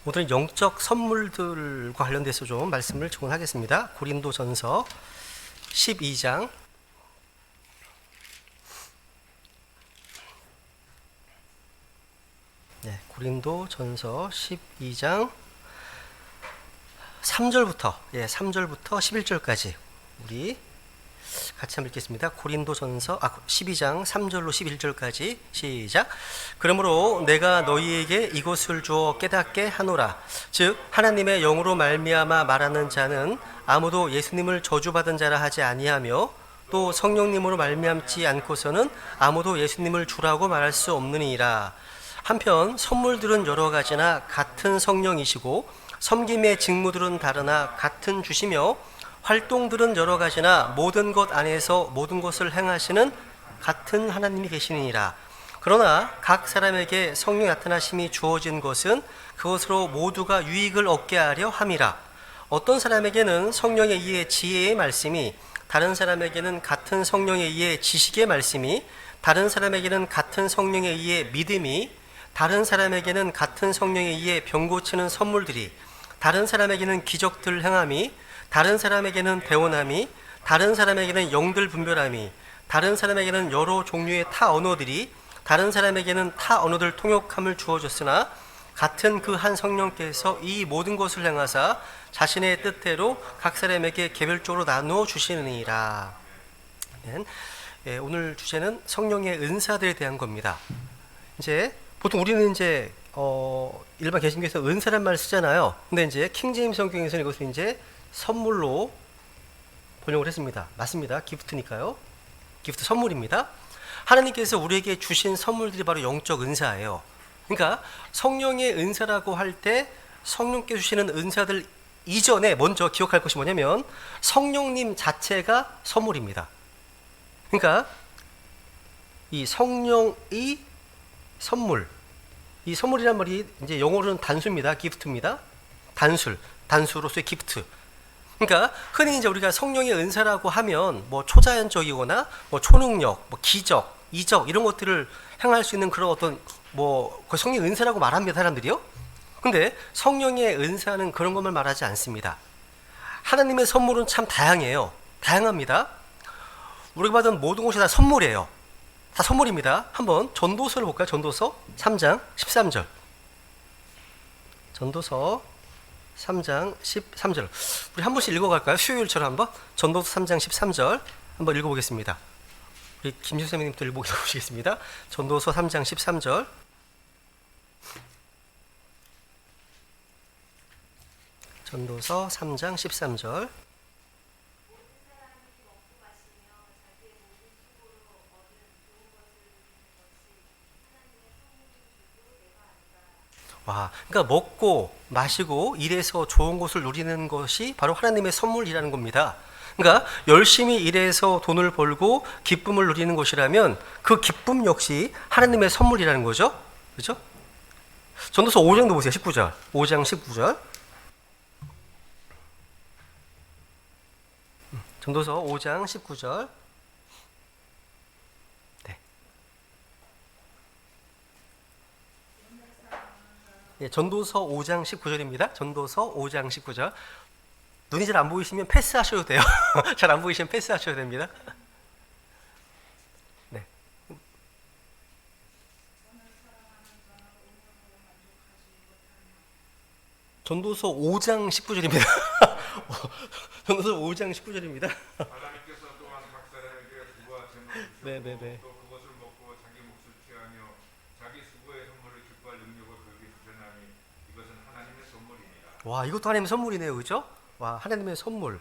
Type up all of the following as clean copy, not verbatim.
오늘은 영적 선물들과 관련돼서 좀 말씀을 전하겠습니다. 고린도전서 12장 고린도전서 12장 3절부터 11절까지 우리 같이 한번 읽겠습니다. 고린도전서 12장 3절로 11절까지 시작. 그러므로 내가 너희에게 이것을 주어 깨닫게 하노라. 즉 하나님의 영으로 말미암아 말하는 자는 아무도 예수님을 저주받은 자라 하지 아니하며 또 성령님으로 말미암지 않고서는 아무도 예수님을 주라고 말할 수 없느니라. 한편 선물들은 여러 가지나 같은 성령이시고 섬김의 직무들은 다르나 같은 주시며 활동들은 여러 가지나 모든 것 안에서 모든 것을 행하시는 같은 하나님이 계시니라. 그러나 각 사람에게 성령의 나타나심이 주어진 것은 그것으로 모두가 유익을 얻게 하려 함이라. 어떤 사람에게는 성령에 의해 지혜의 말씀이, 다른 사람에게는 같은 성령에 의해 지식의 말씀이, 다른 사람에게는 같은 성령에 의해 믿음이, 다른 사람에게는 같은 성령에 의해 병 고치는 선물들이, 다른 사람에게는 기적들 행함이, 다른 사람에게는 대언함이, 다른 사람에게는 영들 분별함이, 다른 사람에게는 여러 종류의 타 언어들이, 다른 사람에게는 타 언어들 통역함을 주어졌으나 같은 그 한 성령께서 이 모든 것을 행하사 자신의 뜻대로 각 사람에게 개별적으로 나누어 주시느니라. 오늘 주제는 성령의 은사들에 대한 겁니다. 이제 보통 우리는 이제 일반 개신교에서 은사란 말을 쓰잖아요. 근데 이제 킹제임스 성경에서는 이것을 이제 선물로 번역을 했습니다. 맞습니다. 기프트니까요. 기프트 선물입니다. 하나님께서 우리에게 주신 선물들이 바로 영적 은사예요. 그러니까 성령의 은사라고 할 때 성령께서 주시는 은사들 이전에 먼저 기억할 것이 뭐냐면 성령님 자체가 선물입니다. 그러니까 이 성령의 선물, 이 선물이란 말이 이제 영어로는 단수입니다. 기프트입니다. 단수로서의 기프트. 그러니까 흔히 이제 우리가 성령의 은사라고 하면 뭐 초자연적이거나 뭐 초능력, 뭐 기적, 이적 이런 것들을 행할 수 있는 그런 어떤 그 성령의 은사라고 말합니다, 사람들이요. 근데 성령의 은사는 그런 것만 말하지 않습니다. 하나님의 선물은 참 다양합니다. 우리가 받은 모든 것이 다 선물이에요. 다 선물입니다. 한번 전도서를 볼까요? 전도서 3장 13절. 전도서 3장 13절. 우리 한 번씩 읽어갈까요? 수요일처럼 한번. 전도서 3장 13절 한번 읽어보겠습니다. 우리 김준 선생님도 읽어보시겠습니다. 전도서 3장 13절. 전도서 3장 13절. 그러니까 먹고 마시고 일해서 좋은 것을 누리는 것이 바로 하나님의 선물이라는 겁니다. 그러니까 열심히 일해서 돈을 벌고 기쁨을 누리는 것이라면 그 기쁨 역시 하나님의 선물이라는 거죠. 그렇죠? 전도서 5장도 보세요. 19절. 5장 19절. 전도서 5장 19절. 전도서 5장 19절입니다. 전도서 5장 19절. 눈이 잘 안 보이시면 패스하셔도 돼요. 잘 안 보이시면 패스하셔도 됩니다. 네. 전도서 5장 19절입니다. 전도서 5장 19절입니다. 하나님께서 또한 각 사람에게 부와 재물을 주셨고 또 그것을 먹고 자기 몫을 취하며 자기 수고의 선물을 기뻐할 능력을 그에게 주셨나니 이것은 하나님의 선물이니라. 이것도 하나님의 선물이네요. 그렇죠? 하나님의 선물.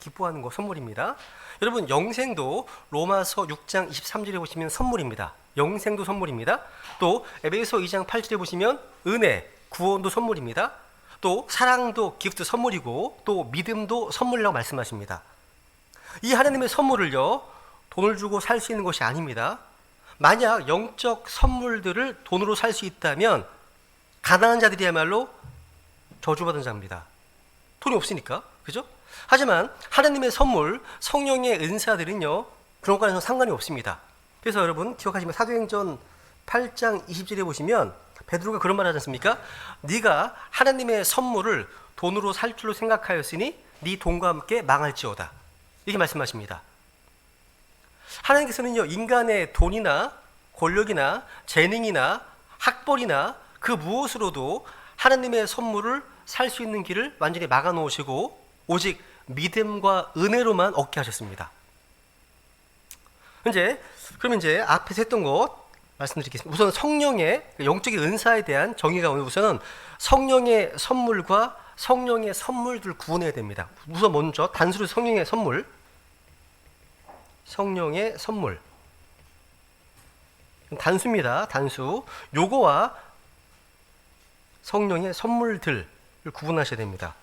기뻐하는 거 선물입니다. 여러분 영생도 로마서 6장 23절에 보시면 선물입니다. 영생도 선물입니다. 또 에베소 2장 8절에 보시면 은혜, 구원도 선물입니다. 또 사랑도 기프트 선물이고 또 믿음도 선물이라고 말씀하십니다. 이 하나님의 선물을요 돈을 주고 살 수 있는 것이 아닙니다. 만약 영적 선물들을 돈으로 살 수 있다면 가난한 자들이야말로 저주받은 자입니다. 돈이 없으니까. 그죠? 하지만 하나님의 선물, 성령의 은사들은요 그런 것과는 상관이 없습니다. 그래서 여러분 기억하시면 사도행전 8장 20절에 보시면 베드로가 그런 말 하지 않습니까? 네가 하나님의 선물을 돈으로 살 줄로 생각하였으니 네 돈과 함께 망할지어다. 이렇게 말씀하십니다. 하나님께서는요, 인간의 돈이나 권력이나 재능이나 학벌이나 그 무엇으로도 하나님의 선물을 살 수 있는 길을 완전히 막아 놓으시고 오직 믿음과 은혜로만 얻게 하셨습니다. 그럼 이제 앞에서 했던 것 말씀드리겠습니다. 우선 성령의 영적인 은사에 대한 정의가 오늘 우선은 성령의 선물과 성령의 선물들 구분해야 됩니다. 우선 먼저 단수로 성령의 선물, 성령의 선물. 단수입니다. 단수. 요거와 성령의 선물들을 구분하셔야 됩니다.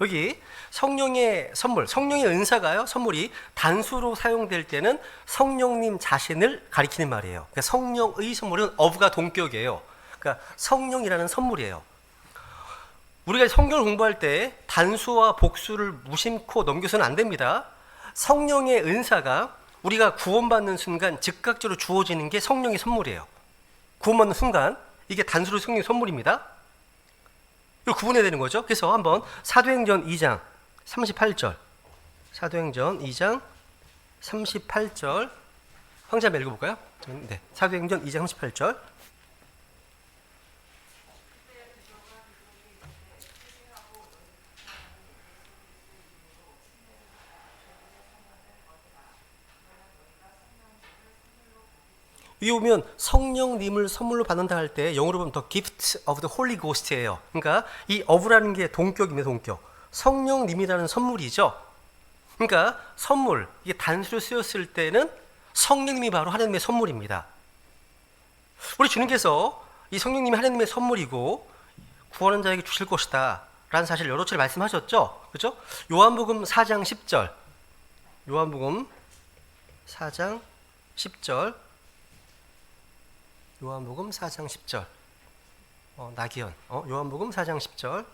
여기 성령의 선물, 성령의 은사가요, 선물이 단수로 사용될 때는 성령님 자신을 가리키는 말이에요. 그러니까 성령의 선물은 of가 동격이에요. 그러니까 성령이라는 선물이에요. 우리가 성경을 공부할 때 단수와 복수를 무심코 넘겨서는 안 됩니다. 성령의 은사가 우리가 구원받는 순간 즉각적으로 주어지는 게 성령의 선물이에요. 구원받는 순간 이게 단수로 성령의 선물입니다. 이걸 구분해야 되는 거죠. 그래서 한번 사도행전 2장 38절, 사도행전 2장 38절 황자 한번 읽어볼까요? 네, 사도행전 2장 38절. 여기 보면 성령님을 선물로 받는다 할 때 영어로 보면 the gift of the Holy Ghost예요. 그러니까 이 of라는 게 동격입니다. 동격. 성령님이라는 선물이죠. 그러니까 선물, 이게 단수로 쓰였을 때는 성령님이 바로 하나님의 선물입니다. 우리 주님께서 이 성령님이 하나님의 선물이고 구원한 자에게 주실 것이다 라는 사실 여러 차례 말씀하셨죠. 그렇죠? 요한복음 4장 10절, 요한복음 4장 10절, 요한복음 4장 10절. 나기현. 요한복음 4장 10절.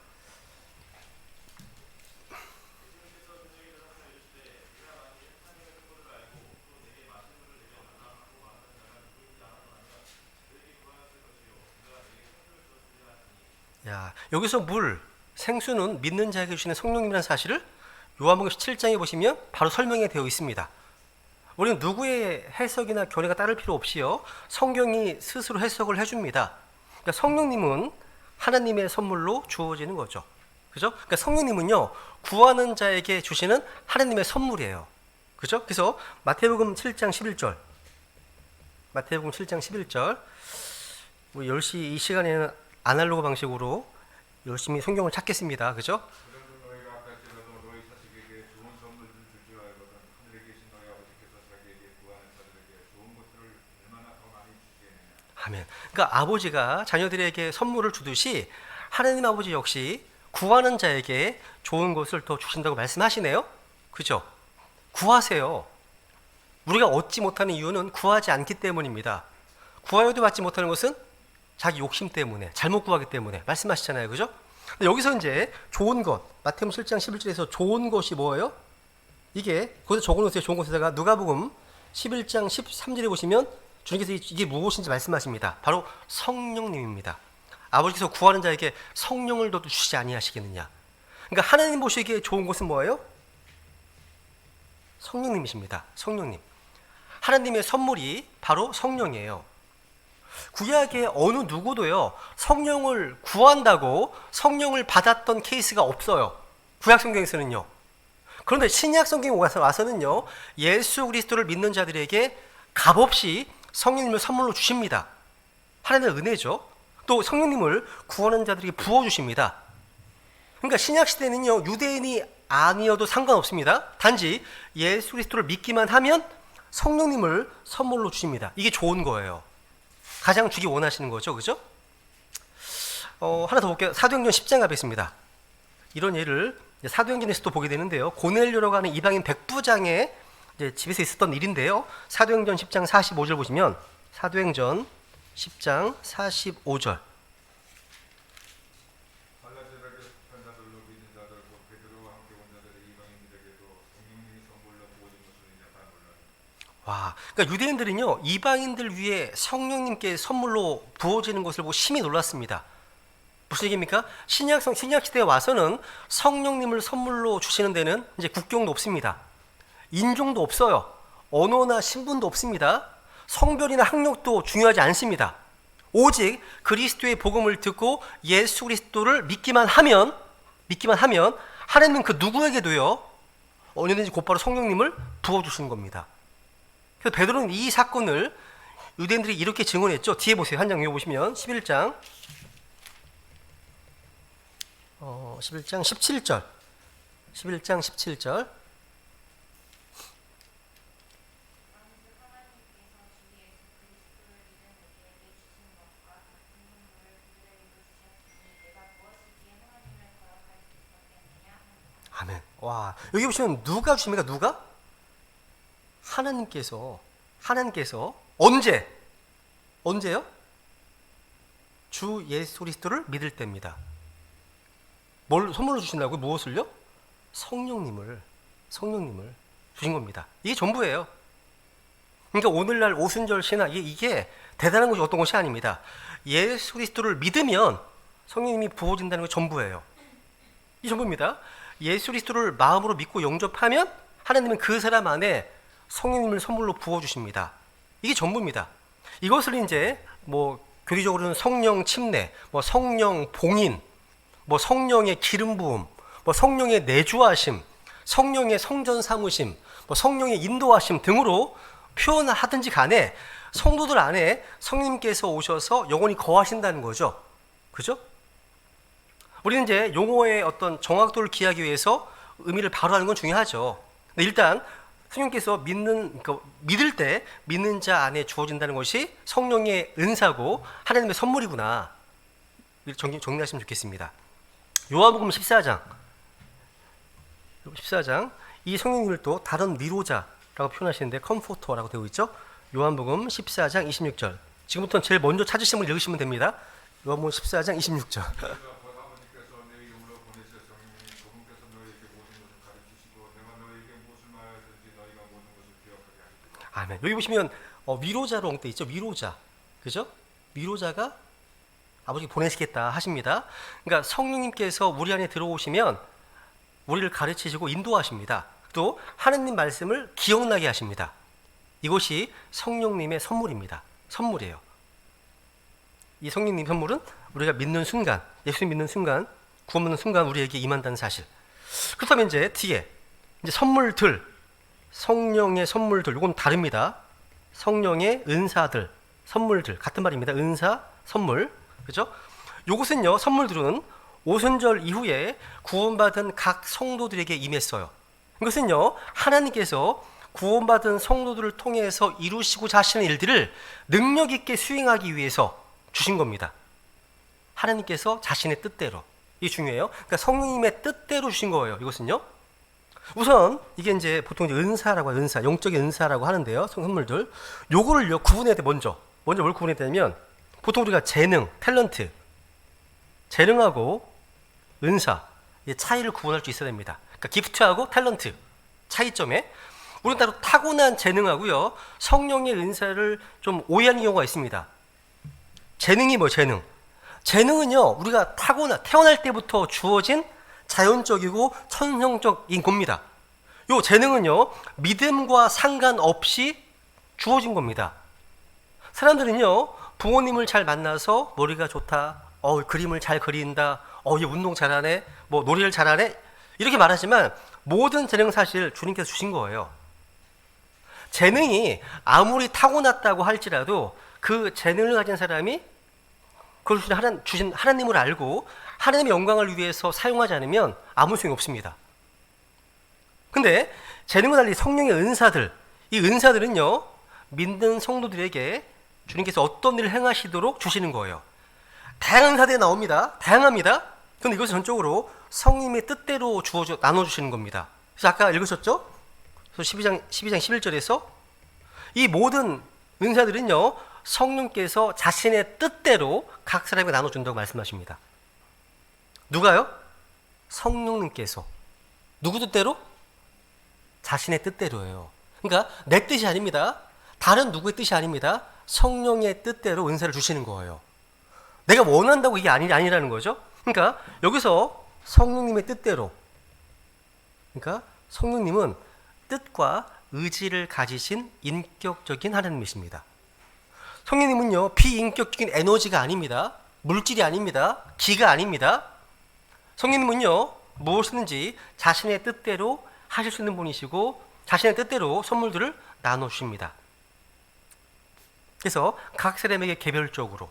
야, 여기서 물, 생수는 믿는 자에게 주시는 성령님이라는 사실을 요한복음 17장에 보시면 바로 설명이 되어 있습니다. 우리는 누구의 해석이나 견해가 따를 필요 없이요, 성경이 스스로 해석을 해줍니다. 그러니까 성령님은 하나님의 선물로 주어지는 거죠. 그죠? 그러니까 성령님은요, 구하는 자에게 주시는 하나님의 선물이에요. 그죠? 그래서 마태복음 7장 11절, 마태복음 7장 11절, 우리 10시 이 시간에는 아날로그 방식으로 열심히 성경을 찾겠습니다. 그죠? 아멘. 그러니까 아버지가 자녀들에게 선물을 주듯이 하나님 아버지 역시 구하는 자에게 좋은 것을 더 주신다고 말씀하시네요. 그죠? 구하세요. 우리가 얻지 못하는 이유는 구하지 않기 때문입니다. 구하여도 받지 못하는 것은 자기 욕심 때문에, 잘못 구하기 때문에 말씀하시잖아요. 그죠? 근데 여기서 이제 좋은 것, 마태복음 7장 11절에서 좋은 것이 뭐예요? 이게 거기서 적어놓으세요. 좋은 것에다가 누가복음 11장 13절에 보시면 주님께서 이게 무엇인지 말씀하십니다. 바로 성령님입니다. 아버지께서 구하는 자에게 성령을 더 주시지 아니하시겠느냐. 그러니까 하나님 보시기에 좋은 것은 뭐예요? 성령님이십니다. 성령님. 하나님의 선물이 바로 성령이에요. 구약의 어느 누구도요, 성령을 구한다고 성령을 받았던 케이스가 없어요. 구약 성경에서는요. 그런데 신약 성경에 와서는요, 예수 그리스도를 믿는 자들에게 값없이 성령님을 선물로 주십니다. 하나님의 은혜죠. 또 성령님을 구하는 자들에게 부어주십니다. 그러니까 신약 시대는요, 유대인이 아니어도 상관없습니다. 단지 예수 그리스도를 믿기만 하면 성령님을 선물로 주십니다. 이게 좋은 거예요. 가장 주기 원하시는 거죠. 그죠? 하나 더 볼게요. 사도행전 10장 가겠습니다. 이런 예를 사도행전에서도 보게 되는데요. 고넬료라고 하는 이방인 백부장의 이제 집에서 있었던 일인데요. 사도행전 10장 45절 보시면, 사도행전 10장 45절. 와, 그러니까 유대인들은요, 이방인들 위해 성령님께 선물로 부어지는 것을 보고 심히 놀랐습니다. 무슨 얘기입니까? 신약 시대에 와서는 성령님을 선물로 주시는 데는 이제 국경도 없습니다. 인종도 없어요. 언어나 신분도 없습니다. 성별이나 학력도 중요하지 않습니다. 오직 그리스도의 복음을 듣고 예수 그리스도를 믿기만 하면 하나님은 그 누구에게도요, 언제든지 곧바로 성령님을 부어주시는 겁니다. 그래서 베드로는 이 사건을 유대인들이 이렇게 증언했죠. 뒤에 보세요. 한 장 읽어보시면 11장 17절 11장 17절 아멘. 와, 여기 보시면 누가 주십니까? 누가? 하나님께서 언제요? 주 예수 그리스도를 믿을 때입니다. 뭘 선물로 주신다고요? 무엇을요? 성령님을 주신 겁니다. 이게 전부예요. 그러니까 오늘날 오순절 신앙, 이게 대단한 것이 어떤 것이 아닙니다. 예수 그리스도를 믿으면 성령님이 부어진다는 게 전부예요. 이 전부입니다. 예수 그리스도를 마음으로 믿고 영접하면 하나님은 그 사람 안에 성령님을 선물로 부어주십니다. 이게 전부입니다. 이것을 이제 교리적으로는 성령 침례, 성령 봉인, 성령의 기름 부음, 성령의 내주하심, 성령의 성전 사무심, 성령의 인도하심 등으로 표현하든지 간에 성도들 안에 성령님께서 오셔서 영원히 거하신다는 거죠. 그죠? 우리는 이제 용어의 어떤 정확도를 기하기 위해서 의미를 바로 하는 건 중요하죠. 근데 일단 성령께서 믿을 때 믿는 자 안에 주어진다는 것이 성령의 은사고 하나님의 선물이구나. 정리하시면 좋겠습니다. 요한복음 14장 이 성령님을 또 다른 위로자라고 표현하시는데 컴포터라고 되어 있죠. 요한복음 14장 26절. 지금부터 제일 먼저 찾으신 분 읽으시면 됩니다. 요한복음 14장 26절. 아버지께서 내 이름으로 보내실 성령님 그분께서 너희에게 모든 것을 가르치시고 내가 너희에게 무엇을 말하였든지 너희가 모든 것을 기억하게 하시리라. 아멘. 여기 보시면 위로자로 돼 있죠. 위로자. 그죠? 위로자가 아버지 보내시겠다 하십니다. 그러니까 성령님께서 우리 안에 들어오시면 우리를 가르치시고 인도하십니다. 또 하나님 말씀을 기억나게 하십니다. 이것이 성령님의 선물입니다. 선물이에요. 이 성령님 선물은 우리가 믿는 순간, 예수님 믿는 순간, 구원 받는 순간 우리에게 임한다는 사실. 그렇다면 이제 뒤에 이제 선물들, 성령의 선물들, 이건 다릅니다. 성령의 은사들, 선물들 같은 말입니다. 은사, 선물, 그죠? 요것은요, 선물들은 오순절 이후에 구원받은 각 성도들에게 임했어요. 이것은요, 하나님께서 구원받은 성도들을 통해서 이루시고자 하시는 일들을 능력 있게 수행하기 위해서 주신 겁니다. 하나님께서 자신의 뜻대로. 이게 중요해요. 그러니까 성령님의 뜻대로 주신 거예요. 이것은요. 우선 이게 이제 보통 은사라고 해요. 은사, 영적인 은사라고 하는데요. 선물들. 요거를요 구분해야 돼. 먼저 뭘 구분해야 되냐면 보통 우리가 재능, 탤런트, 재능하고 은사, 차이를 구분할 수 있어야 됩니다. 그러니까 기프트하고 탤런트 차이점에 우리는 따로 타고난 재능하고요 성령의 은사를 좀 오해하는 경우가 있습니다. 재능이 재능? 재능은요 우리가 태어날 때부터 주어진 자연적이고 천성적인 겁니다. 요 재능은요 믿음과 상관없이 주어진 겁니다. 사람들은요 부모님을 잘 만나서 머리가 좋다, 그림을 잘 그린다, 얘 운동 잘하네, 노래를 잘하네 이렇게 말하지만 모든 재능은 사실 주님께서 주신 거예요. 재능이 아무리 타고났다고 할지라도 그 재능을 가진 사람이 그걸 주신 하나님을 알고 하나님의 영광을 위해서 사용하지 않으면 아무 소용이 없습니다. 근데 재능과 달리 성령의 은사들, 이 은사들은요 믿는 성도들에게 주님께서 어떤 일을 행하시도록 주시는 거예요. 다양한 은사들이 나옵니다. 다양합니다. 그런데 이것은 전적으로 성령님의 뜻대로 나눠주시는 겁니다. 그래서 아까 읽으셨죠? 그래서 12장 11절에서 이 모든 은사들은요 성령께서 자신의 뜻대로 각 사람에게 나눠준다고 말씀하십니다. 누가요? 성령님께서. 누구 뜻대로? 자신의 뜻대로예요. 그러니까 내 뜻이 아닙니다. 다른 누구의 뜻이 아닙니다. 성령의 뜻대로 은사를 주시는 거예요. 내가 원한다고 이게 아니라는 거죠. 그러니까 여기서 성령님의 뜻대로, 그러니까 성령님은 뜻과 의지를 가지신 인격적인 하나님이십니다. 성령님은요, 비인격적인 에너지가 아닙니다. 물질이 아닙니다. 기가 아닙니다. 성령님은요, 무엇이든지 자신의 뜻대로 하실 수 있는 분이시고 자신의 뜻대로 선물들을 나눠주십니다. 그래서 각 사람에게 개별적으로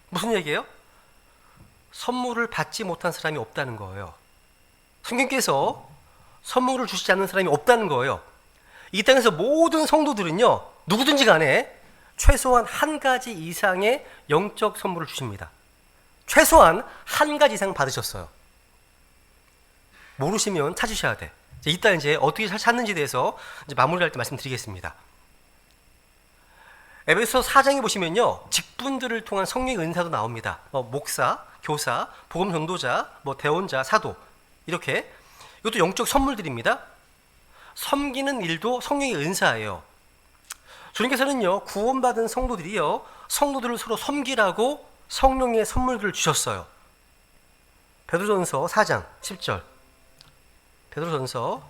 무슨 얘기예요? 선물을 받지 못한 사람이 없다는 거예요. 성경께서 선물을 주시지 않는 사람이 없다는 거예요. 이 땅에서 모든 성도들은요, 누구든지 간에 최소한 한 가지 이상의 영적 선물을 주십니다. 최소한 한 가지 이상 받으셨어요. 모르시면 찾으셔야 돼. 이따 이제 어떻게 찾는지에 대해서 이제 마무리할 때 말씀드리겠습니다. 에베소 4장에 보시면요, 직분들을 통한 성령의 은사도 나옵니다. 목사, 교사, 복음 전도자, 대원자, 사도, 이렇게. 이것도 영적 선물들입니다. 섬기는 일도 성령의 은사예요. 주님께서는요, 구원받은 성도들이요, 성도들을 서로 섬기라고 성령의 선물들을 주셨어요. 베드로전서 4장 10절. 베드로전서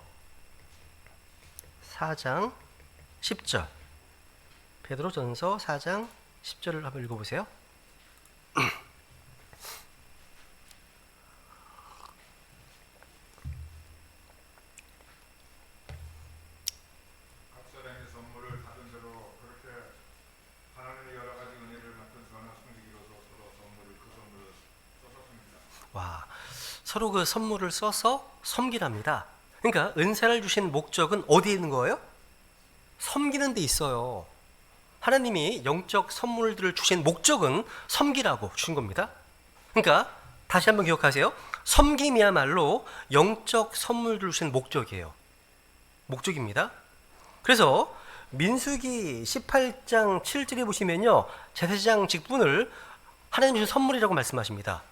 4장 10절. 베드로전서 4장 10절을 한번 읽어보세요. 각 사람의 선물을 받은 대로 그렇게 하나님의 여러 가지 은혜를 맡은 선한 성직이로서 서로 그 선물을 써서 섬기라. 와, 서로 그 선물을 써서 섬기랍니다. 그러니까 은사를 주신 목적은 어디에 있는 거예요? 섬기는 데 있어요. 하나님이 영적 선물들을 주신 목적은 섬기라고 주신 겁니다. 그러니까 다시 한번 기억하세요. 섬김이야말로 영적 선물들을 주신 목적이에요. 목적입니다. 그래서 민수기 18장 7절에 보시면요, 제사장 직분을 하나님 주신 선물이라고 말씀하십니다.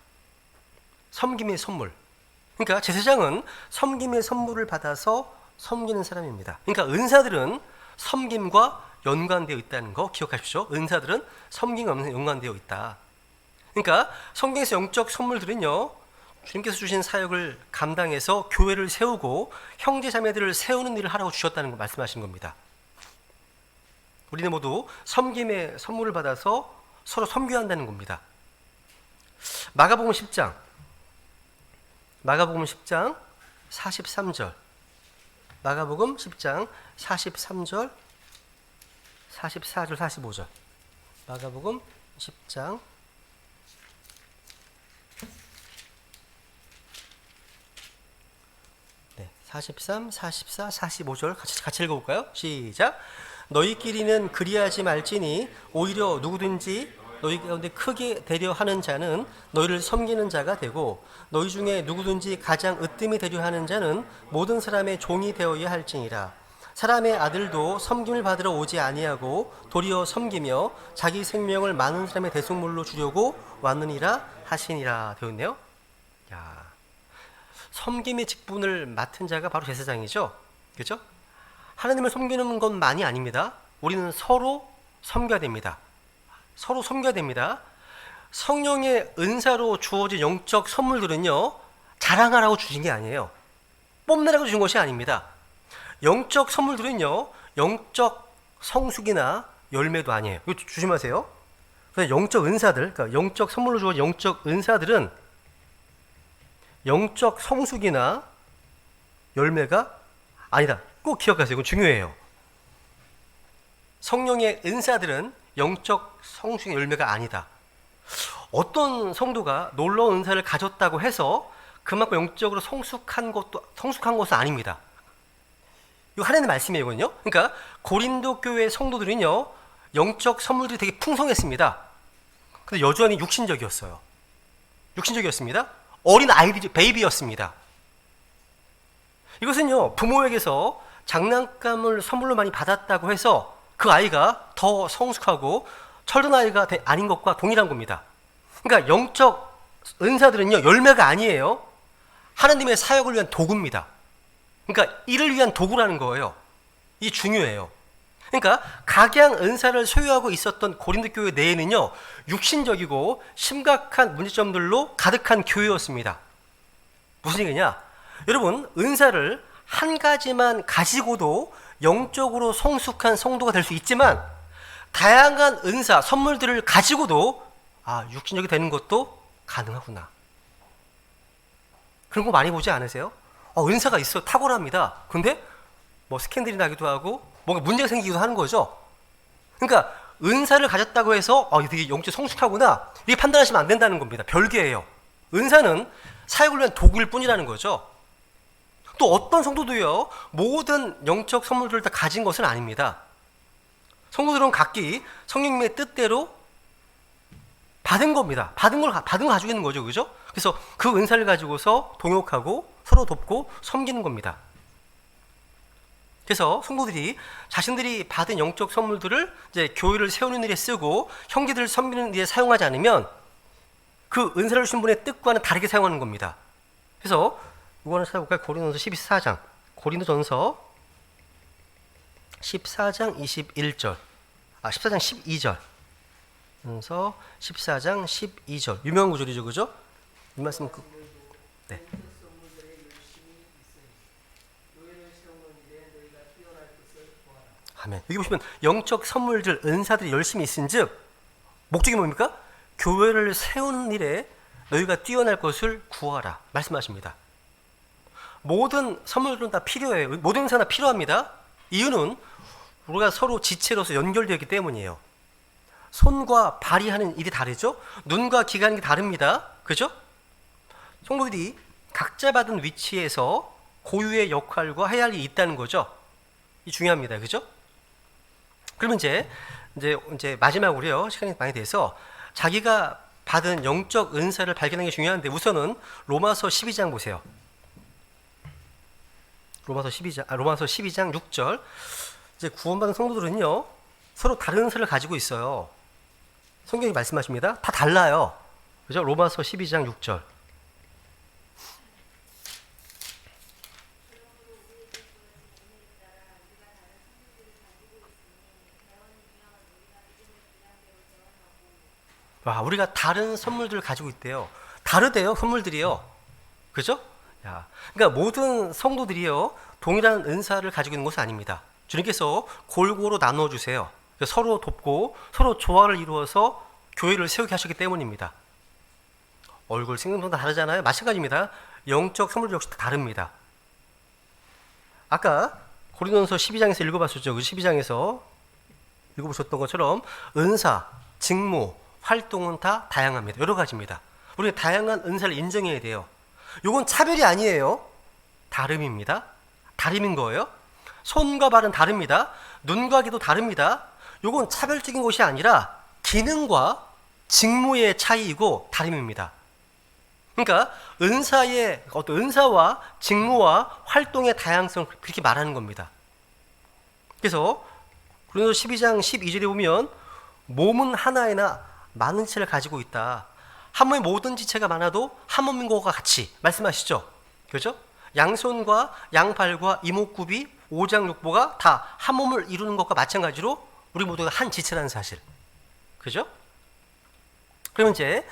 섬김의 선물. 그러니까 제사장은 섬김의 선물을 받아서 섬기는 사람입니다. 그러니까 은사들은 섬김과 연관되어 있다는 거 기억하십시오. 은사들은 섬김과 연관되어 있다. 그러니까 성경에서 영적 선물들은요, 주님께서 주신 사역을 감당해서 교회를 세우고 형제 자매들을 세우는 일을 하라고 주셨다는 걸 말씀하신 겁니다. 우리는 모두 섬김의 선물을 받아서 서로 섬겨야 한다는 겁니다. 마가복음 10장 43절. 마가복음 10장 43절, 44절, 45절. 마가복음 10장 43, 44, 45절 같이 읽어볼까요? 시작. 너희끼리는 그리하지 말지니 오히려 누구든지 너희 가운데 크게 되려 하는 자는 너희를 섬기는 자가 되고 너희 중에 누구든지 가장 으뜸이 되려 하는 자는 모든 사람의 종이 되어야 할지니라. 사람의 아들도 섬김을 받으러 오지 아니하고 도리어 섬기며 자기 생명을 많은 사람의 대속물로 주려고 왔느니라 하시니라 되어 있네요. 야, 섬김의 직분을 맡은 자가 바로 제사장이죠. 그렇죠? 하나님을 섬기는 것만이 아닙니다. 우리는 서로 섬겨야 됩니다. 서로 섬겨야 됩니다. 성령의 은사로 주어진 영적 선물들은요, 자랑하라고 주신 게 아니에요. 뽐내라고 주신 것이 아닙니다. 영적 선물들은요, 영적 성숙이나 열매도 아니에요. 이거 조심하세요. 그래서 영적 은사들, 그러니까 영적 선물로 주어진 영적 은사들은 영적 성숙이나 열매가 아니다. 꼭 기억하세요. 이건 중요해요. 성령의 은사들은 영적 성숙의 열매가 아니다. 어떤 성도가 놀라운 은사를 가졌다고 해서 그만큼 영적으로 성숙한 것은 아닙니다. 이거 하나님의 말씀이에요. 이거는요. 그러니까 고린도 교회 성도들은요, 영적 선물들이 되게 풍성했습니다. 근데 여전히 육신적이었어요. 육신적이었습니다. 어린 아이들, 베이비였습니다. 이것은요, 부모에게서 장난감을 선물로 많이 받았다고 해서 그 아이가 더 성숙하고 철든 아이가 아닌 것과 동일한 겁니다. 그러니까 영적 은사들은요, 열매가 아니에요. 하나님의 사역을 위한 도구입니다. 그러니까 이를 위한 도구라는 거예요. 이 중요해요. 그러니까 각양 은사를 소유하고 있었던 고린도 교회 내에는요, 육신적이고 심각한 문제점들로 가득한 교회였습니다. 무슨 얘기냐? 여러분, 은사를 한 가지만 가지고도 영적으로 성숙한 성도가 될 수 있지만, 다양한 은사, 선물들을 가지고도 육신적이 되는 것도 가능하구나. 그런 거 많이 보지 않으세요? 은사가 있어, 탁월합니다. 근데 뭐 스캔들이 나기도 하고 뭔가 문제가 생기기도 하는 거죠. 그러니까 은사를 가졌다고 해서 되게 영적 성숙하구나, 이렇게 판단하시면 안 된다는 겁니다. 별개예요. 은사는 사역을 위한 도구일 뿐이라는 거죠. 또 어떤 성도도요, 모든 영적 선물들을 다 가진 것은 아닙니다. 성도들은 각기 성령님의 뜻대로 받은 겁니다. 받은 걸 가지고 있는 거죠. 그죠? 그래서 그 은사를 가지고서 동역하고 서로 돕고 섬기는 겁니다. 그래서 성도들이 자신들이 받은 영적 선물들을 이제 교회를 세우는 일에 쓰고 형제들을 섬기는 일에 사용하지 않으면 그 은사를 주신 분의 뜻과는 다르게 사용하는 겁니다. 그래서 이거 하나 찾아볼까요? 고린도전서 14장. 고린도전서 14장 21절. 14장 12절. 그래서 14장 12절. 유명한 구절이죠. 그죠? 이 말씀 네. 아멘. 여기 보시면 영적 선물들, 은사들이 열심히 있은즉 목적이 뭡니까? 교회를 세우는 일에 너희가 뛰어날 것을 구하라 말씀하십니다. 모든 선물들은 다 필요해요. 모든 은사나 필요합니다. 이유는 우리가 서로 지체로서 연결되어 있기 때문이에요. 손과 발이 하는 일이 다르죠? 눈과 귀가 하는 게 다릅니다. 그죠? 성도들이 각자 받은 위치에서 고유의 역할과 해야 할 일이 있다는 거죠. 이 중요합니다. 그죠? 그러면 이제 마지막으로요, 시간이 많이 돼서 자기가 받은 영적 은사를 발견하는 게 중요한데, 우선은 로마서 12장 보세요. 로마서 12장 6절. 이제 구원받은 성도들은요, 서로 다른 은사를 가지고 있어요. 성경이 말씀하십니다. 다 달라요. 그죠? 로마서 12장 6절. 와, 우리가 다른 선물들을 가지고 있대요. 다르대요, 선물들이요. 그죠? 그러니까 모든 성도들이요, 동일한 은사를 가지고 있는 것은 아닙니다. 주님께서 골고루 나눠주세요. 서로 돕고 서로 조화를 이루어서 교회를 세우게 하셨기 때문입니다. 얼굴 생김도 다르잖아요. 마찬가지입니다. 영적 선물도 역시 다릅니다. 아까 고린도전서 12장에서 읽어봤었죠. 12장에서 읽어보셨던 것처럼 은사, 직무, 활동은 다 다양합니다. 여러 가지입니다. 우리가 다양한 은사를 인정해야 돼요. 이건 차별이 아니에요. 다름입니다. 다름인 거예요. 손과 발은 다릅니다. 눈과 귀도 다릅니다. 이건 차별적인 것이 아니라 기능과 직무의 차이이고 다름입니다. 그러니까 은사와 직무와 활동의 다양성을 그렇게 말하는 겁니다. 그래서 고린도서 12장 12절에 보면 몸은 하나이나 많은 지체를 가지고 있다. 한 몸의 모든 지체가 많아도 한 몸인 것과 같이 말씀하시죠. 그렇죠? 양손과 양발과 이목구비, 오장육부가 다 한 몸을 이루는 것과 마찬가지로 우리 모두가 한 지체라는 사실. 그죠? 그러면 이제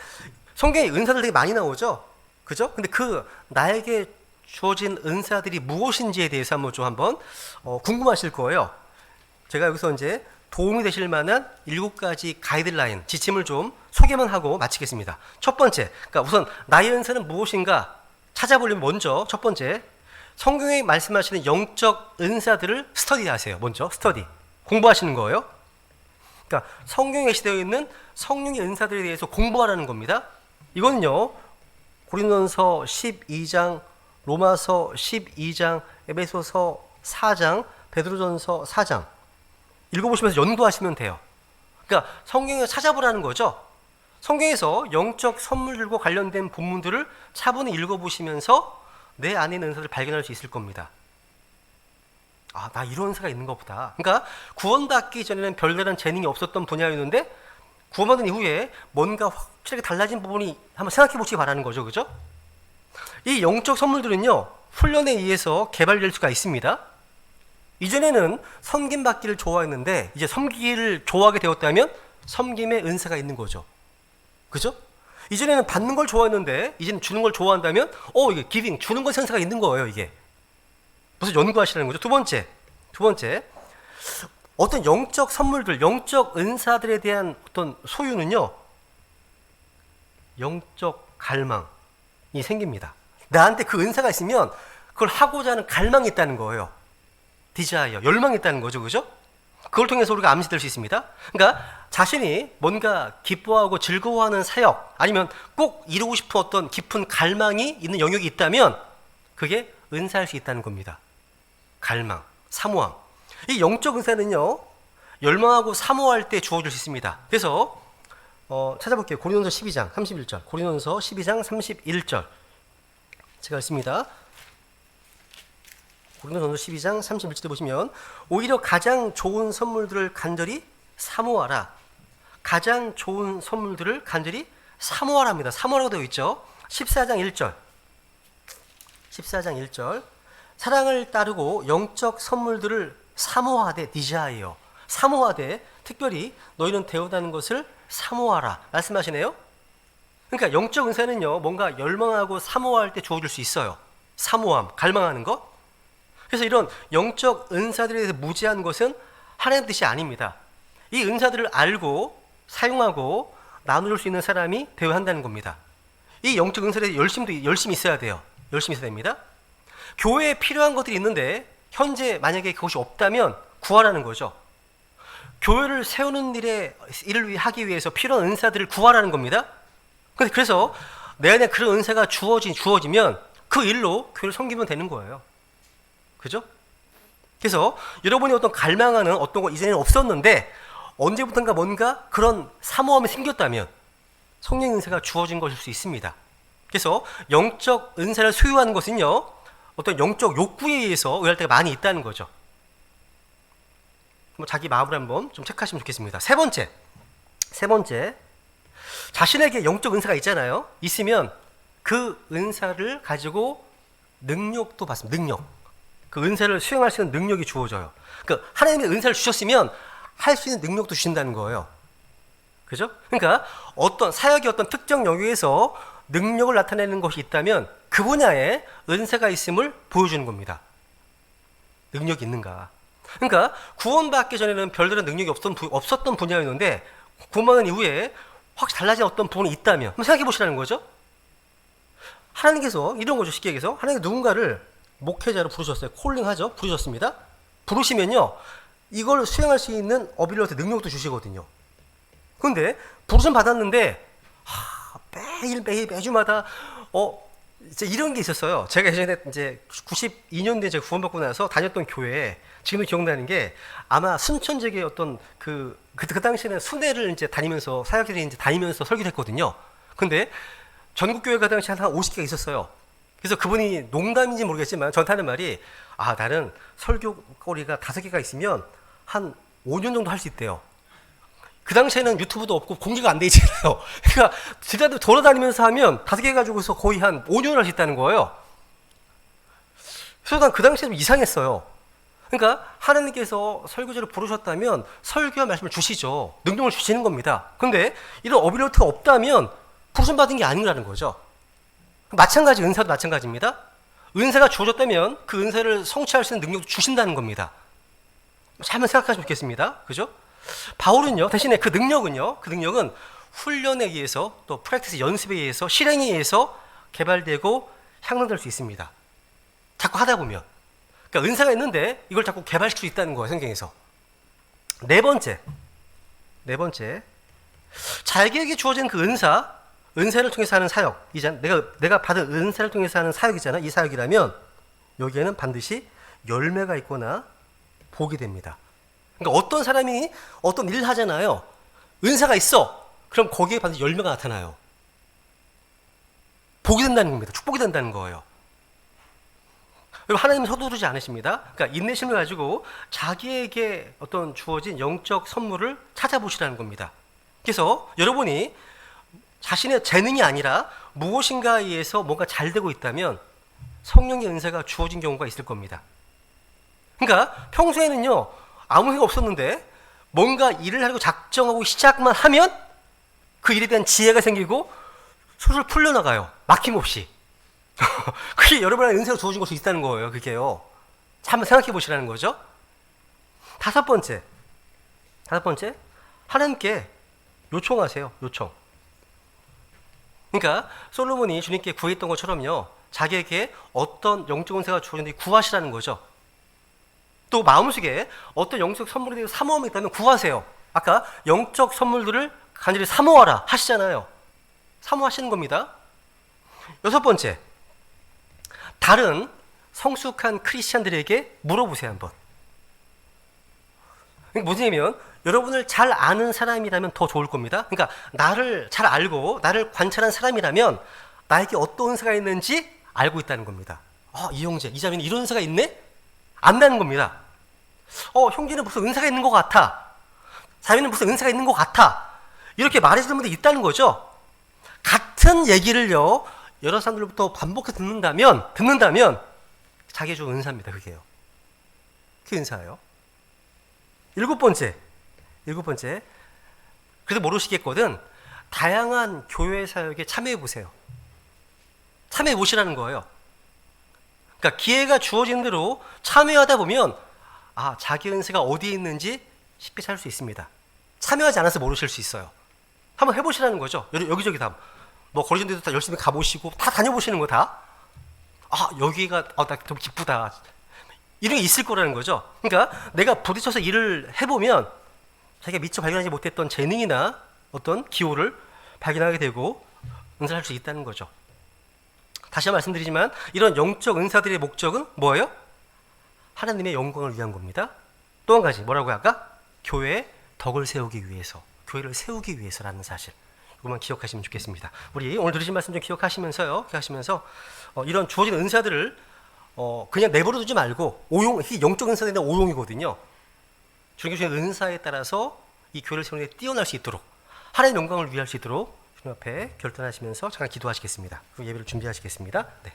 성경에 은사들 되게 많이 나오죠. 그죠? 근데 그 나에게 주어진 은사들이 무엇인지에 대해서 한번 궁금하실 거예요. 제가 여기서 이제 도움이 되실 만한 7가지 가이드라인, 지침을 좀 소개만 하고 마치겠습니다. 첫 번째, 그러니까 우선 나의 은사는 무엇인가 찾아보려면 먼저 첫 번째, 성경에 말씀하시는 영적 은사들을 스터디하세요. 먼저 스터디, 공부하시는 거예요. 그러니까 성경에 게시되어 있는 성령의 은사들에 대해서 공부하라는 겁니다. 이거는요, 고린도전서 12장, 로마서 12장, 에베소서 4장, 베드로전서 4장 읽어보시면서 연구하시면 돼요. 그러니까 성경에 찾아보라는 거죠. 성경에서 영적 선물들과 관련된 본문들을 차분히 읽어보시면서 내 안에 있는 은사를 발견할 수 있을 겁니다. 나 이런 은사가 있는 것보다. 그러니까 구원받기 전에는 별다른 재능이 없었던 분야였는데 구원받은 이후에 뭔가 확실하게 달라진 부분이 한번 생각해 보시기 바라는 거죠. 그죠? 이 영적 선물들은요, 훈련에 의해서 개발될 수가 있습니다. 이전에는 섬김 받기를 좋아했는데 이제 섬기기를 좋아하게 되었다면 섬김의 은사가 있는 거죠. 그죠? 이전에는 받는 걸 좋아했는데 이제는 주는 걸 좋아한다면 이게 기빙, 주는 것 sense가 있는 거예요. 이게 무슨 연구하시라는 거죠. 두 번째 어떤 영적 선물들, 영적 은사들에 대한 어떤 소유는요, 영적 갈망이 생깁니다. 나한테 그 은사가 있으면 그걸 하고자 하는 갈망이 있다는 거예요. 디자이어, 열망이 있다는 거죠. 그죠? 그걸 통해서 우리가 암시될 수 있습니다. 그러니까 자신이 뭔가 기뻐하고 즐거워하는 사역, 아니면 꼭 이루고 싶은 어떤 깊은 갈망이 있는 영역이 있다면 그게 은사일 수 있다는 겁니다. 갈망, 사모함. 이 영적 은사는요, 열망하고 사모할 때 주어질 수 있습니다. 그래서 찾아볼게요. 고린도서 12장 31절. 고린도서 12장 31절. 제가 읽습니다. 고린도전서 12장 31절에 보시면 오히려 가장 좋은 선물들을 간절히 사모하라. 가장 좋은 선물들을 간절히 사모하랍니다. 사모하라고 되어 있죠. 14장 1절. 14장 1절. 사랑을 따르고 영적 선물들을 사모하되 디자이어. 사모하되 특별히 너희는 되어다는 것을 사모하라. 말씀하시네요. 그러니까 영적 은사는요, 뭔가 열망하고 사모할 때 주어질 수 있어요. 사모함, 갈망하는 것. 그래서 이런 영적 은사들에 대해서 무지한 것은 하나님의 뜻이 아닙니다. 이 은사들을 알고 사용하고 나눌 수 있는 사람이 되어야 한다는 겁니다. 이 영적 은사에 열심히 있어야 돼요. 열심히 있어야 됩니다. 교회에 필요한 것들이 있는데 현재 만약에 그것이 없다면 구하라는 거죠. 교회를 세우는 일을 하기 위해서 필요한 은사들을 구하라는 겁니다. 그래서 내 안에 그런 은사가 주어지면 그 일로 교회를 섬기면 되는 거예요. 그죠? 그래서 여러분이 어떤 갈망하는 어떤 거 이전에는 없었는데 언제부턴가 뭔가 그런 사모함이 생겼다면 성령 은사가 주어진 것일 수 있습니다. 그래서 영적 은사를 소유하는 것은요, 어떤 영적 욕구에 의해서 의할 때가 많이 있다는 거죠. 자기 마음을 한번 좀 체크하시면 좋겠습니다. 세 번째, 자신에게 영적 은사가 있잖아요. 있으면 그 은사를 가지고 능력도 받습니다. 능력. 그 은사를 수행할 수 있는 능력이 주어져요. 그러니까 하나님의 은사를 주셨으면 할 수 있는 능력도 주신다는 거예요. 그죠? 그러니까 어떤 사역의 어떤 특정 영역에서 능력을 나타내는 것이 있다면 그 분야에 은사가 있음을 보여주는 겁니다. 능력이 있는가? 그러니까 구원받기 전에는 별다른 능력이 없었던 분야였는데 구원받은 이후에 확 달라진 어떤 부분이 있다면 한번 생각해 보시라는 거죠. 하나님께서 이런 거죠. 쉽게 얘기해서 하나님께서 누군가를 목회자로 부르셨어요. 콜링하죠. 부르셨습니다. 부르시면요, 이걸 수행할 수 있는 어빌리티, 능력도 주시거든요. 그런데 부르심 받았는데 매주마다 이제 이런 게 있었어요. 제가 예전에 이제 92년도에 제가 구원받고 나서 다녔던 교회에 지금도 기억나는 게, 아마 순천지의 어떤 그 당시에는 순회를 이제 다니면서 사역들이 이제 다니면서 설교를 했거든요. 근데 전국 교회가 당시 한 50개가 있었어요. 그래서 그분이 농담인지 모르겠지만 저한테 하는 말이, 나는 설교거리가 5개가 있으면 한 5년 정도 할 수 있대요. 그 당시에는 유튜브도 없고 공개가 안 돼 있잖아요. 그러니까 제자들 돌아다니면서 하면 5개 가지고서 거의 한 5년을 할 수 있다는 거예요. 그래서 난 그 당시에 좀 이상했어요. 그러니까 하나님께서 설교자를 부르셨다면 설교와 말씀을 주시죠. 능력을 주시는 겁니다. 그런데 이런 어빌리티가 없다면 부르심 받은 게 아니라는 거죠. 마찬가지, 은사도 마찬가지입니다. 은사가 주어졌다면 그 은사를 성취할 수 있는 능력도 주신다는 겁니다. 한번 생각하시면 좋겠습니다. 그죠? 바울은요, 대신에 그 능력은 훈련에 의해서, 또 프랙티스, 연습에 의해서, 실행에 의해서 개발되고 향상될 수 있습니다. 자꾸 하다 보면. 그러니까 은사가 있는데 이걸 자꾸 개발시킬 수 있다는 거예요, 성경에서. 네 번째, 자기에게 주어진 그 은사를 통해서 하는 사역, 내가 받은 은사를 통해서 하는 사역이잖아. 이 사역이라면 여기에는 반드시 열매가 있거나 복이 됩니다. 그러니까 어떤 사람이 어떤 일을 하잖아요. 은사가 있어. 그럼 거기에 반드시 열매가 나타나요. 복이 된다는 겁니다. 축복이 된다는 거예요. 하나님은 서두르지 않으십니다. 그러니까 인내심을 가지고 자기에게 어떤 주어진 영적 선물을 찾아보시라는 겁니다. 그래서 여러분이 자신의 재능이 아니라 무엇인가에 의해서 뭔가 잘 되고 있다면 성령의 은사가 주어진 경우가 있을 겁니다. 그러니까 평소에는요 아무 해가 없었는데 뭔가 일을 하려고 작정하고 시작만 하면 그 일에 대한 지혜가 생기고 술술 풀려나가요. 막힘없이. 그게 여러분의 은사가 주어진 것이 있다는 거예요. 그게요. 자, 한번 생각해 보시라는 거죠. 다섯 번째, 하나님께 요청하세요. 요청. 그러니까 솔로몬이 주님께 구했던 것처럼요, 자기에게 어떤 영적 은사가 주어졌는지 구하시라는 거죠. 또 마음속에 어떤 영적 선물에 대해서 사모함이 있다면 구하세요. 아까 영적 선물들을 간절히 사모하라 하시잖아요. 사모하시는 겁니다. 여섯 번째, 다른 성숙한 크리스찬들에게 물어보세요. 한번. 무슨 얘기냐면 여러분을 잘 아는 사람이라면 더 좋을 겁니다. 그러니까 나를 잘 알고 나를 관찰한 사람이라면 나에게 어떤 은사가 있는지 알고 있다는 겁니다. 이 형제, 이 자매는 이런 은사가 있네? 안다는 겁니다. 형제는 무슨 은사가 있는 것 같아. 자매는 무슨 은사가 있는 것 같아. 이렇게 말해주는 분들이 있다는 거죠. 같은 얘기를요 여러 사람들로부터 반복해서 듣는다면 자기의 주 은사입니다. 그게요. 그게 은사예요. 일곱 번째. 그래도 모르시겠거든. 다양한 교회 사역에 참여해 보세요. 참여해 보시라는 거예요. 그러니까 기회가 주어진 대로 참여하다 보면 자기 은사가 어디에 있는지 쉽게 찾을 수 있습니다. 참여하지 않아서 모르실 수 있어요. 한번 해보시라는 거죠. 여기저기 다 뭐 거리는 데도 다 열심히 가보시고 다 다녀보시는 거 다. 여기가 나 좀 기쁘다. 이런 게 있을 거라는 거죠. 그러니까 내가 부딪혀서 일을 해보면 자기가 미처 발견하지 못했던 재능이나 어떤 기호를 발견하게 되고 은사를 할 수 있다는 거죠. 다시 한번 말씀드리지만 이런 영적 은사들의 목적은 뭐예요? 하나님의 영광을 위한 겁니다. 또 한 가지 뭐라고요? 아까 교회의 덕을 세우기 위해서, 교회를 세우기 위해서라는 사실, 이것만 기억하시면 좋겠습니다. 우리 오늘 들으신 말씀 좀 기억하시면서 이런 주어진 은사들을 그냥 내버려 두지 말고 영적 은사에 대한 오용이거든요. 주님 주신 은사에 따라서 이 교회를 세우는 데 뛰어날 수 있도록 하나님의 영광을 위할 수 있도록 주님 앞에 결단하시면서 잠깐 기도하시겠습니다. 그리고 예배를 준비하시겠습니다. 네.